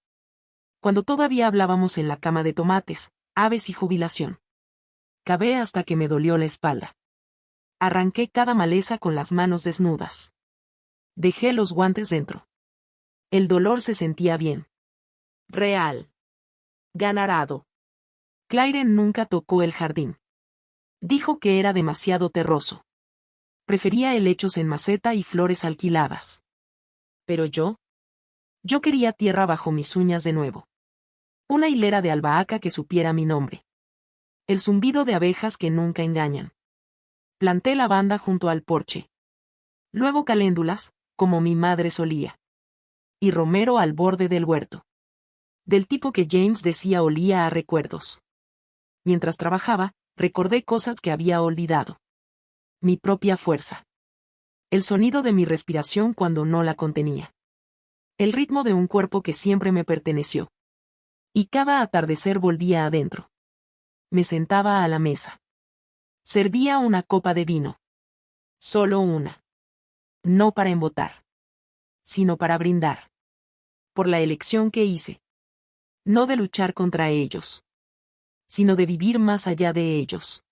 Cuando todavía hablábamos en la cama de tomates, aves y jubilación. Cavé hasta que me dolió la espalda. Arranqué cada maleza con las manos desnudas. Dejé los guantes dentro. El dolor se sentía bien. Real. Ganarado. Claire nunca tocó el jardín. Dijo que era demasiado terroso. Prefería helechos en maceta y flores alquiladas. Pero yo quería tierra bajo mis uñas de nuevo. Una hilera de albahaca que supiera mi nombre. El zumbido de abejas que nunca engañan. Planté lavanda junto al porche. Luego caléndulas, como mi madre solía. Y romero al borde del huerto. Del tipo que James decía olía a recuerdos. Mientras trabajaba, recordé cosas que había olvidado. Mi propia fuerza. El sonido de mi respiración cuando no la contenía. El ritmo de un cuerpo que siempre me perteneció. Y cada atardecer volvía adentro. Me sentaba a la mesa. Servía una copa de vino. Solo una. No para embotar. Sino para brindar. Por la elección que hice. No de luchar contra ellos. Sino de vivir más allá de ellos.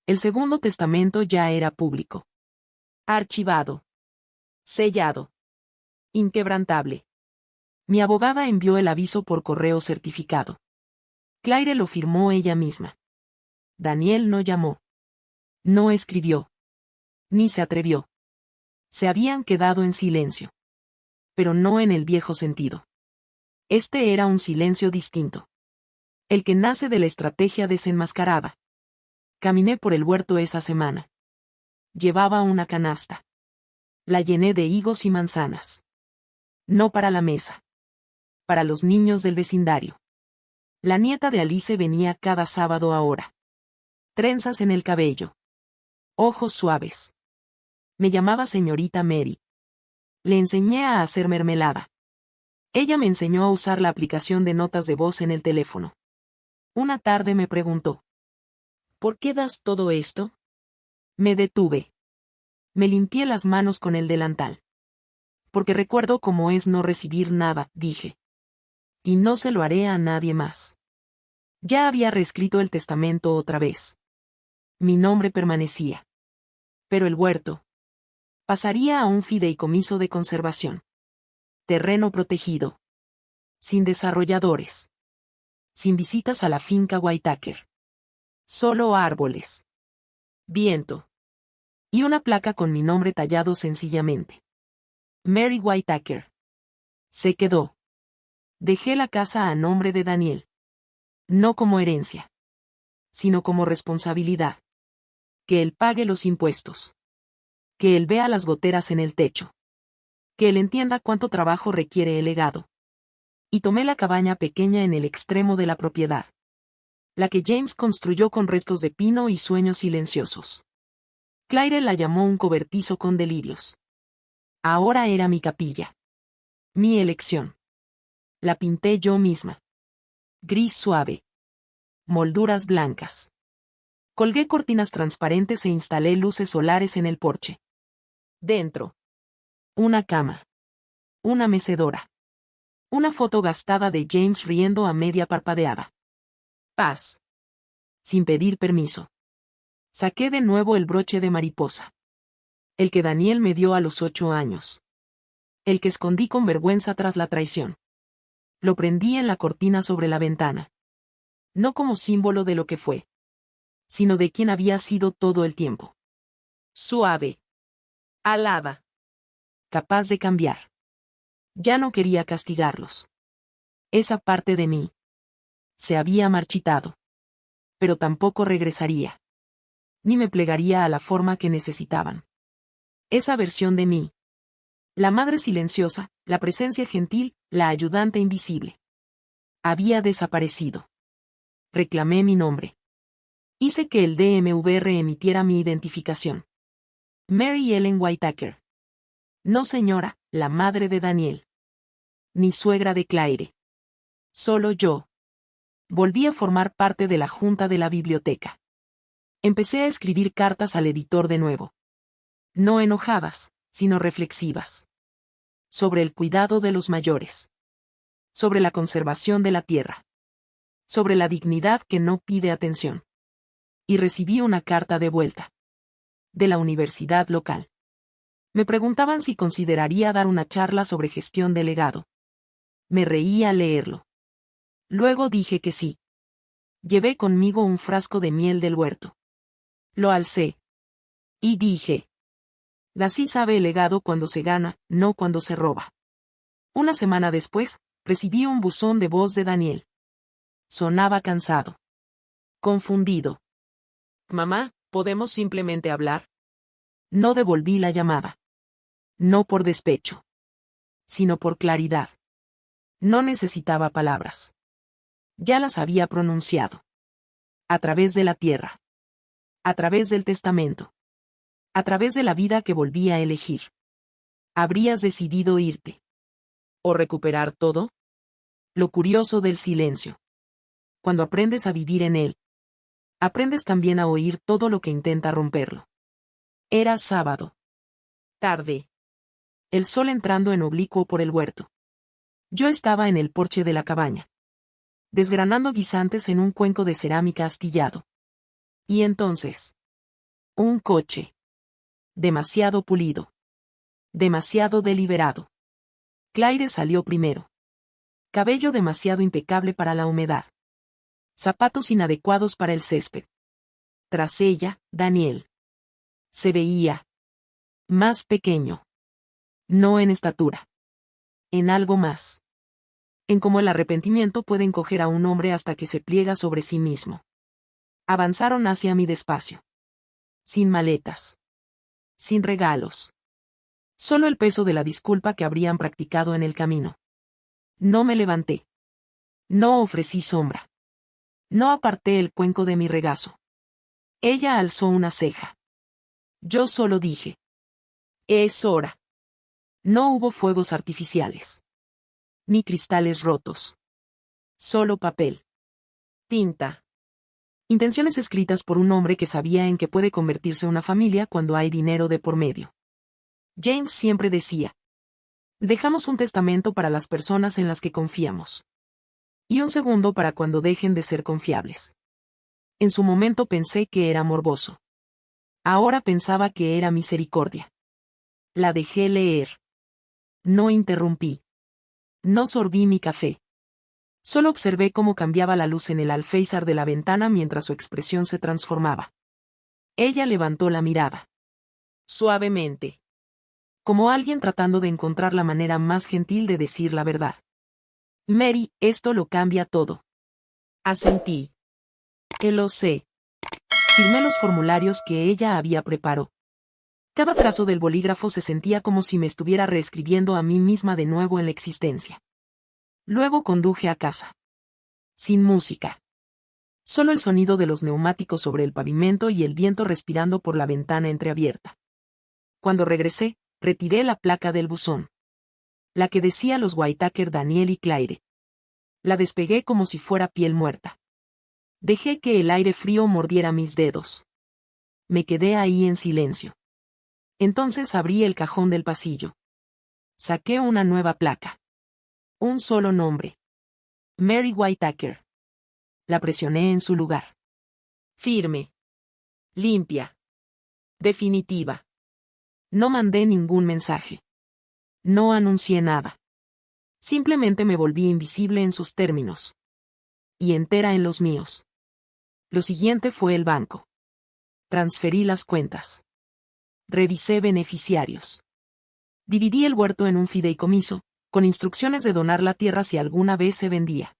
El Segundo Testamento ya era público. Archivado. Sellado. Inquebrantable. Mi abogada envió el aviso por correo certificado. Claire lo firmó ella misma. Daniel no llamó. No escribió. Ni se atrevió. Se habían quedado en silencio. Pero no en el viejo sentido. Este era un silencio distinto. El que nace de la estrategia desenmascarada. Caminé por el huerto esa semana. Llevaba una canasta. La llené de higos y manzanas. No para la mesa. Para los niños del vecindario. La nieta de Alice venía cada sábado ahora. Trenzas en el cabello. Ojos suaves. Me llamaba señorita Mary. Le enseñé a hacer mermelada. Ella me enseñó a usar la aplicación de notas de voz en el teléfono. Una tarde me preguntó: ¿por qué das todo esto? Me detuve. Me limpié las manos con el delantal. Porque recuerdo cómo es no recibir nada, dije. Y no se lo haré a nadie más. Ya había reescrito el testamento otra vez. Mi nombre permanecía. Pero el huerto pasaría a un fideicomiso de conservación. Terreno protegido. Sin desarrolladores. Sin visitas a la finca Whitaker. Solo árboles. Viento. Y una placa con mi nombre tallado sencillamente. Mary Whitaker. Se quedó. Dejé la casa a nombre de Daniel. No como herencia. Sino como responsabilidad. Que él pague los impuestos. Que él vea las goteras en el techo. Que él entienda cuánto trabajo requiere el legado. Y tomé la cabaña pequeña en el extremo de la propiedad. La que James construyó con restos de pino y sueños silenciosos. Claire la llamó un cobertizo con delirios. Ahora era mi capilla. Mi elección. La pinté yo misma. Gris suave. Molduras blancas. Colgué cortinas transparentes e instalé luces solares en el porche. Dentro. Una cama. Una mecedora. Una foto gastada de James riendo a media parpadeada. Paz. Sin pedir permiso. Saqué de nuevo el broche de mariposa. El que Daniel me dio a los 8 años. El que escondí con vergüenza tras la traición. Lo prendí en la cortina sobre la ventana. No como símbolo de lo que fue. Sino de quien había sido todo el tiempo. Suave. Alada. Capaz de cambiar. Ya no quería castigarlos. Esa parte de mí se había marchitado. Pero tampoco regresaría. Ni me plegaría a la forma que necesitaban. Esa versión de mí. La madre silenciosa, la presencia gentil, la ayudante invisible. Había desaparecido. Reclamé mi nombre. Hice que el DMVR emitiera mi identificación. Mary Ellen Whitaker. No señora, la madre de Daniel. Ni suegra de Claire. Solo yo. Volví a formar parte de la junta de la biblioteca. Empecé a escribir cartas al editor de nuevo. No enojadas, sino reflexivas. Sobre el cuidado de los mayores. Sobre la conservación de la tierra. Sobre la dignidad que no pide atención. Y recibí una carta de vuelta. De la universidad local. Me preguntaban si consideraría dar una charla sobre gestión de legado. Me reí al leerlo. Luego dije que sí. Llevé conmigo un frasco de miel del huerto. Lo alcé. Y dije: así sabe el legado cuando se gana, no cuando se roba. Una semana después, recibí un buzón de voz de Daniel. Sonaba cansado. Confundido. Mamá, ¿podemos simplemente hablar? No devolví la llamada. No por despecho. Sino por claridad. No necesitaba palabras. Ya las había pronunciado. A través de la tierra. A través del testamento. A través de la vida que volvía a elegir. Habrías decidido irte. ¿O recuperar todo? Lo curioso del silencio. Cuando aprendes a vivir en él, aprendes también a oír todo lo que intenta romperlo. Era sábado. Tarde. El sol entrando en oblicuo por el huerto. Yo estaba en el porche de la cabaña, desgranando guisantes en un cuenco de cerámica astillado. Y entonces, un coche. Demasiado pulido. Demasiado deliberado. Claire salió primero. Cabello demasiado impecable para la humedad. Zapatos inadecuados para el césped. Tras ella, Daniel. Se veía más pequeño. No en estatura. En algo más. En cómo el arrepentimiento puede encoger a un hombre hasta que se pliega sobre sí mismo. Avanzaron hacia mí despacio. Sin maletas. Sin regalos. Solo el peso de la disculpa que habrían practicado en el camino. No me levanté. No ofrecí sombra. No aparté el cuenco de mi regazo. Ella alzó una ceja. Yo solo dije. Es hora. No hubo fuegos artificiales. Ni cristales rotos. Solo papel. Tinta. Intenciones escritas por un hombre que sabía en qué puede convertirse una familia cuando hay dinero de por medio. James siempre decía. Dejamos un testamento para las personas en las que confiamos. Y un segundo para cuando dejen de ser confiables. En su momento pensé que era morboso. Ahora pensaba que era misericordia. La dejé leer. No interrumpí. No sorbí mi café. Solo observé cómo cambiaba la luz en el alféizar de la ventana mientras su expresión se transformaba. Ella levantó la mirada. Suavemente. Como alguien tratando de encontrar la manera más gentil de decir la verdad. Mary, esto lo cambia todo. Asentí. Lo sé. Firmé los formularios que ella había preparado. Cada trazo del bolígrafo se sentía como si me estuviera reescribiendo a mí misma de nuevo en la existencia. Luego conduje a casa. Sin música. Solo el sonido de los neumáticos sobre el pavimento y el viento respirando por la ventana entreabierta. Cuando regresé, retiré la placa del buzón. La que decía los Whittaker Daniel y Claire. La despegué como si fuera piel muerta. Dejé que el aire frío mordiera mis dedos. Me quedé ahí en silencio. Entonces abrí el cajón del pasillo. Saqué una nueva placa. Un solo nombre. Mary Whittaker. La presioné en su lugar. Firme. Limpia. Definitiva. No mandé ningún mensaje. No anuncié nada. Simplemente me volví invisible en sus términos. Y entera en los míos. Lo siguiente fue el banco. Transferí las cuentas. Revisé beneficiarios. Dividí el huerto en un fideicomiso, con instrucciones de donar la tierra si alguna vez se vendía.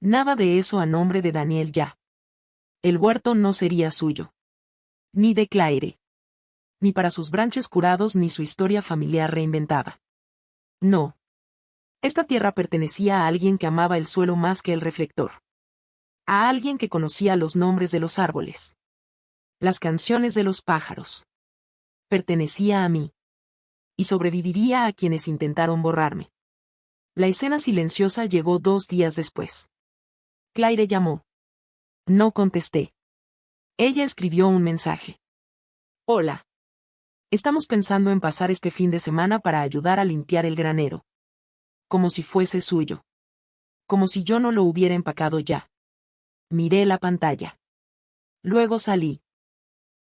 Nada de eso a nombre de Daniel ya. El huerto no sería suyo. Ni de Claire. Ni para sus branches curados ni su historia familiar reinventada. No. Esta tierra pertenecía a alguien que amaba el suelo más que el reflector. A alguien que conocía los nombres de los árboles. Las canciones de los pájaros. Pertenecía a mí. Y sobreviviría a quienes intentaron borrarme. La escena silenciosa llegó 2 días después. Claire llamó. No contesté. Ella escribió un mensaje. Hola. Estamos pensando en pasar este fin de semana para ayudar a limpiar el granero. Como si fuese suyo. Como si yo no lo hubiera empacado ya. Miré la pantalla. Luego salí.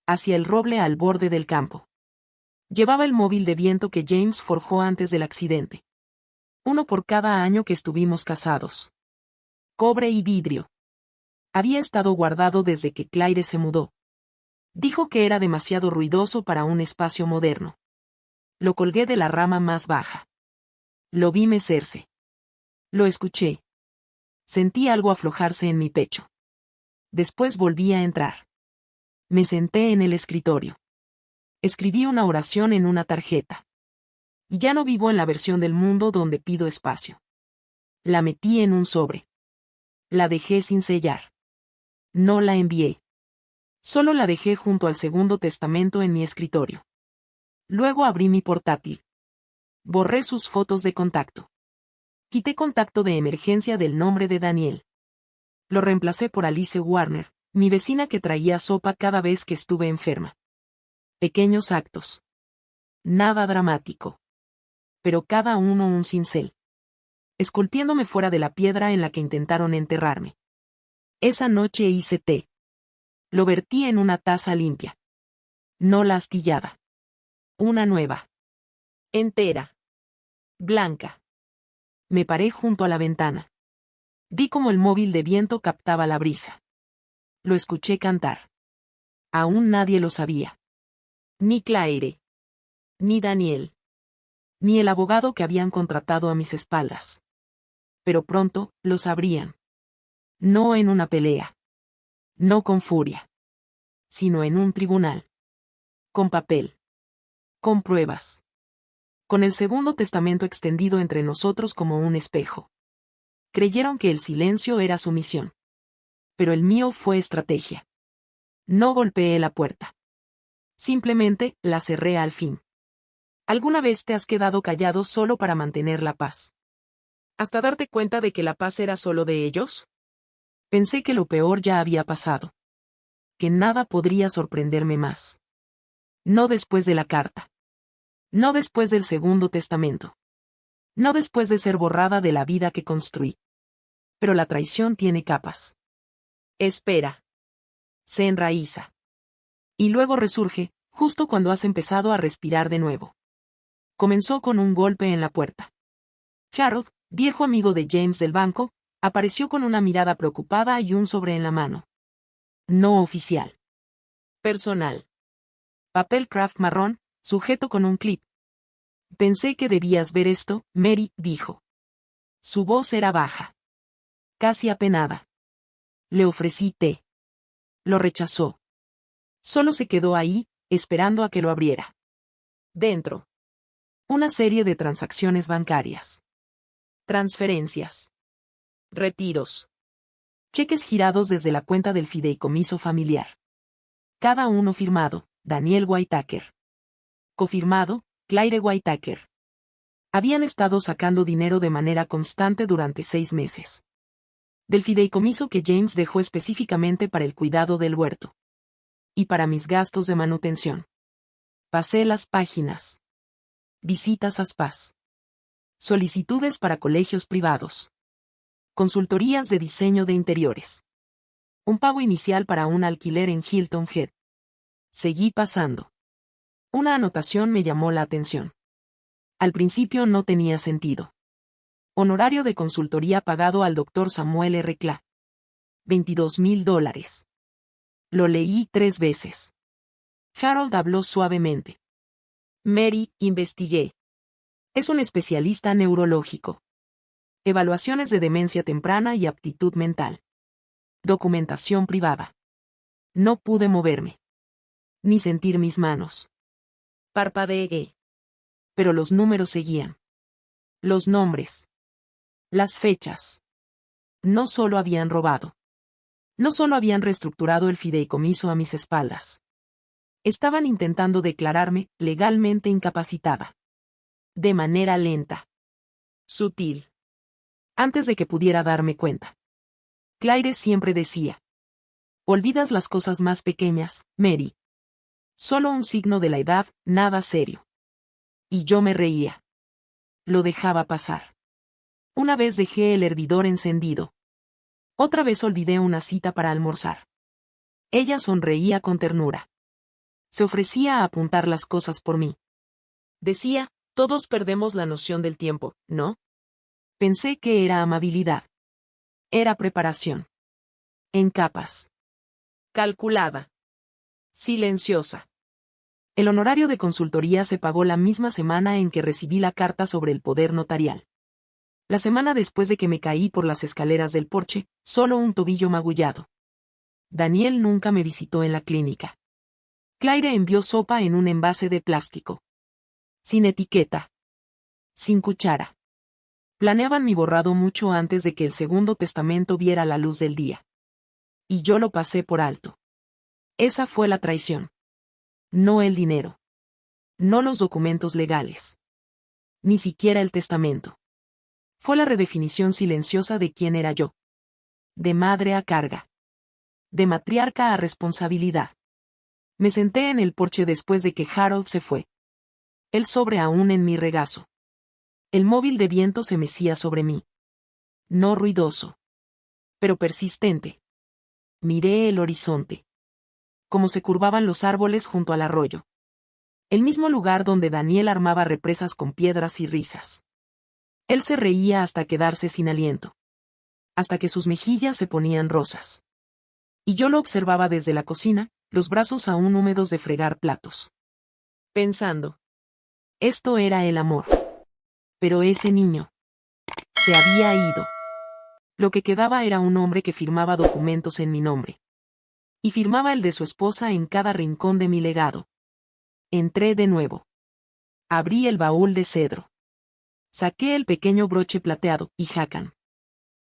Hacia el roble al borde del campo. Llevaba el móvil de viento que James forjó antes del accidente. Uno por cada año que estuvimos casados. Cobre y vidrio. Había estado guardado desde que Claire se mudó. Dijo que era demasiado ruidoso para un espacio moderno. Lo colgué de la rama más baja. Lo vi mecerse. Lo escuché. Sentí algo aflojarse en mi pecho. Después volví a entrar. Me senté en el escritorio. Escribí una oración en una tarjeta. Y ya no vivo en la versión del mundo donde pido espacio. La metí en un sobre. La dejé sin sellar. No la envié. Solo la dejé junto al Segundo Testamento en mi escritorio. Luego abrí mi portátil. Borré sus fotos de contacto. Quité contacto de emergencia del nombre de Daniel. Lo reemplacé por Alice Warner, mi vecina que traía sopa cada vez que estuve enferma. Pequeños actos. Nada dramático. Pero cada uno un cincel. Esculpiéndome fuera de la piedra en la que intentaron enterrarme. Esa noche hice té. Lo vertí en una taza limpia. No la astillada. Una nueva. Entera. Blanca. Me paré junto a la ventana. Vi cómo el móvil de viento captaba la brisa. Lo escuché cantar. Aún nadie lo sabía. Ni Claire. Ni Daniel. Ni el abogado que habían contratado a mis espaldas. Pero pronto, lo sabrían. No en una pelea. No con furia. Sino en un tribunal. Con papel. Con pruebas. Con el Segundo Testamento extendido entre nosotros como un espejo. Creyeron que el silencio era sumisión. Pero el mío fue estrategia. No golpeé la puerta. Simplemente, la cerré al fin. ¿Alguna vez te has quedado callado solo para mantener la paz? ¿Hasta darte cuenta de que la paz era solo de ellos? Pensé que lo peor ya había pasado. Que nada podría sorprenderme más. No después de la carta. No después del Segundo Testamento. No después de ser borrada de la vida que construí. Pero la traición tiene capas. Espera. Se enraiza. Y luego resurge, justo cuando has empezado a respirar de nuevo. Comenzó con un golpe en la puerta. Harold, viejo amigo de James del banco, apareció con una mirada preocupada y un sobre en la mano. No oficial. Personal. Papel craft marrón, sujeto con un clip. Pensé que debías ver esto, Mary, dijo. Su voz era baja. Casi apenada. Le ofrecí té. Lo rechazó. Solo se quedó ahí, esperando a que lo abriera. Dentro. Una serie de transacciones bancarias. Transferencias. Retiros. Cheques girados desde la cuenta del fideicomiso familiar. Cada uno firmado, Daniel Whitaker. Cofirmado, Claire Whitaker. Habían estado sacando dinero de manera constante durante 6 meses. Del fideicomiso que James dejó específicamente para el cuidado del huerto. Y para mis gastos de manutención. Pasé las páginas. Visitas a spas. Solicitudes para colegios privados. Consultorías de diseño de interiores. Un pago inicial para un alquiler en Hilton Head. Seguí pasando. Una anotación me llamó la atención. Al principio no tenía sentido. Honorario de consultoría pagado al Dr. Samuel R. Cla. $22,000. Lo leí 3 veces. Harold habló suavemente. Mary, investigué. Es un especialista neurológico. Evaluaciones de demencia temprana y aptitud mental. Documentación privada. No pude moverme. Ni sentir mis manos. Parpadeé. Pero los números seguían. Los nombres. Las fechas. No solo habían robado. No solo habían reestructurado el fideicomiso a mis espaldas. Estaban intentando declararme legalmente incapacitada. De manera lenta. Sutil. Antes de que pudiera darme cuenta. Claire siempre decía. Olvidas las cosas más pequeñas, Mary. Solo un signo de la edad, nada serio. Y yo me reía. Lo dejaba pasar. Una vez dejé el hervidor encendido. Otra vez olvidé una cita para almorzar. Ella sonreía con ternura. Se ofrecía a apuntar las cosas por mí. Decía, todos perdemos la noción del tiempo, ¿no? Pensé que era amabilidad. Era preparación. En capas. Calculada. Silenciosa. El honorario de consultoría se pagó la misma semana en que recibí la carta sobre el poder notarial. La semana después de que me caí por las escaleras del porche, solo un tobillo magullado. Daniel nunca me visitó en la clínica. Claire envió sopa en un envase de plástico. Sin etiqueta. Sin cuchara. Planeaban mi borrado mucho antes de que el segundo testamento viera la luz del día. Y yo lo pasé por alto. Esa fue la traición. No el dinero. No los documentos legales. Ni siquiera el testamento. Fue la redefinición silenciosa de quién era yo. De madre a carga. De matriarca a responsabilidad. Me senté en el porche después de que Harold se fue. El sobre aún en mi regazo. El móvil de viento se mecía sobre mí. No ruidoso. Pero persistente. Miré el horizonte. Cómo se curvaban los árboles junto al arroyo. El mismo lugar donde Daniel armaba represas con piedras y risas. Él se reía hasta quedarse sin aliento. Hasta que sus mejillas se ponían rosas. Y yo lo observaba desde la cocina, los brazos aún húmedos de fregar platos. Pensando. Esto era el amor. Pero ese niño. Se había ido. Lo que quedaba era un hombre que firmaba documentos en mi nombre. Y firmaba el de su esposa en cada rincón de mi legado. Entré de nuevo. Abrí el baúl de cedro. Saqué el pequeño broche plateado, y Hakan.